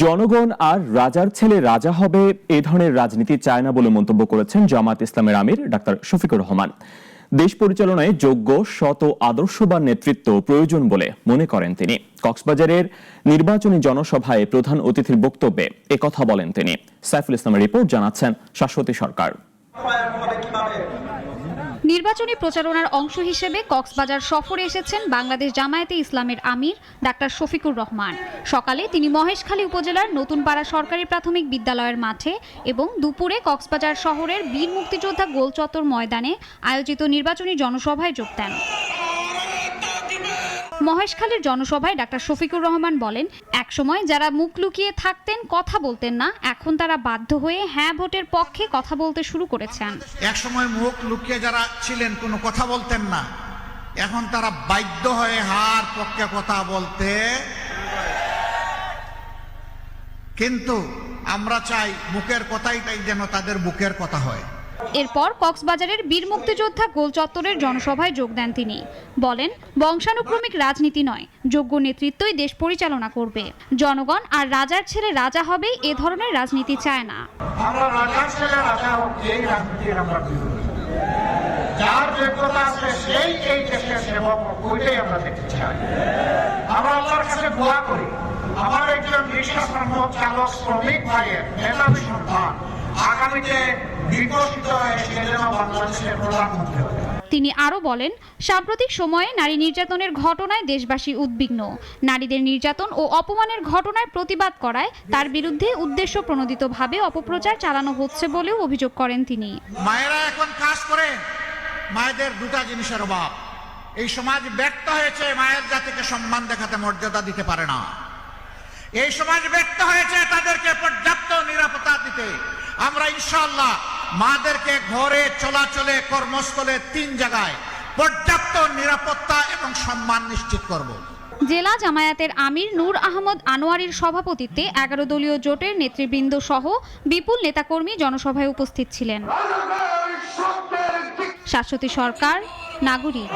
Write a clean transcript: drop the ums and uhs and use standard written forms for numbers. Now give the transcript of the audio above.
জনগণ আর রাজার ছেলে রাজা হবে এ ধরনের রাজনীতি চায় না বলে মন্তব্য করেছেন জামায়াত ইসলামের আমির ডাক্তার শফিকুর রহমান। দেশ পরিচালনায় যোগ্য, সৎ, আদর্শবান নেতৃত্ব প্রয়োজন বলে মনে করেন তিনি। কক্সবাজারের নির্বাচনী জনসভায় প্রধান অতিথির বক্তব্যে একথা বলেন তিনি। সাইফুল ইসলামের রিপোর্ট, জানাচ্ছেন শাশ্বতী সরকার। নির্বাচনী প্রচারণার অংশ হিসেবে কক্সবাজার সফরে এসেছেন বাংলাদেশ জামায়াতে ইসলামের আমির ডাক্তার শফিকুর রহমান। সকালে তিনি মহেশখালী উপজেলার নতুনপাড়া সরকারি প্রাথমিক বিদ্যালয়ের মাঠে এবং দুপুরে কক্সবাজার শহরের বীর মুক্তিযোদ্ধা গোল চত্বর ময়দানে আয়োজিত নির্বাচনী জনসভায় যোগ দেন। মহেশখালীর জনসভায় ডাক্তার শফিকুর রহমান বলেন, একসময় যারা মুখ লুকিয়ে থাকতেন, কথা বলতেন না, এখন তারা বাধ্য হয়ে হ্যাঁ ভোটের পক্ষে কথা বলতে শুরু করেছেন। একসময় মুখ লুকিয়ে যারা ছিলেন, কোনো কথা বলতেন না, এখন তারা বাধ্য হয়ে হার পক্ষে কথা বলতে। কিন্তু আমরা চাই মুখের কথাই যেন তাদের বুকের কথা হয়। এরপর কক্সবাজারের বীর মুক্তিযোদ্ধা গোল চত্বরের জনসভায় যোগ দেন তিনি। বলেন, বংশানুক্রমিক রাজনীতি নয়, যোগ্য নেতৃত্বই দেশ পরিচালনা করবে। জনগণ আর রাজার ছেলে রাজা হবে এ ধরনের রাজনীতি চায় না। আমরা রাজার ছেলে রাজা হোক, এই রাজনীতির আমরা বিরোধী। যার যোগ্যতা আছে সেই এই দেশের সেবক, ওইটাই আমরা দেখতে চাই। আমরা আল্লাহর কাছে দোয়া করি, আমার একজন রিক্সাশ্রমিক চালক শ্রমিক ভাইয়ের মেধাবী সন্তান আগামীতে বিকশিত হয়ে সে যেন বাংলাদেশের প্রধানমন্ত্রী হয়। তিনি আরও বলেন, সাম্প্রতিক সময়ে নারী নির্যাতনের ঘটনায় দেশবাসী উদ্বিগ্ন। নারীদের নির্যাতন ও অপমানের ঘটনায় প্রতিবাদ করায় তার বিরুদ্ধে উদ্দেশ্য প্রণোদিতভাবে অপপ্রচার চালানো হচ্ছে বলেও অভিযোগ করেন তিনি। মায়েরা এখন কাজ করে, মায়েদের দুটা জিনিসের অভাব। এই সমাজ ব্যর্থ হয়েছে, মায়ের জাতিকে সম্মান দেখাতে, মর্যাদা দিতে পারে না। এই সমাজ ব্যর্থ হয়েছে তাদেরকে পর্যাপ্ত নিরাপত্তা দিতে। আমরা ইনশাআল্লাহ মাদেরকে ঘরে, চলাচলে, কর্মস্থলে, 3 জায়গায় পর্যাপ্ত নিরাপত্তা এবং সম্মান নিশ্চিত করব। জেলা জামায়াতের আমির নূর আহমদ আনোয়ারির সভাপতিত্বে 11 দলীয় জোটের নেতৃবৃন্দ সহ বিপুল নেতাকর্মী জনসভায় উপস্থিত ছিলেন। শাশ্বতী সরকার, নাগরিক।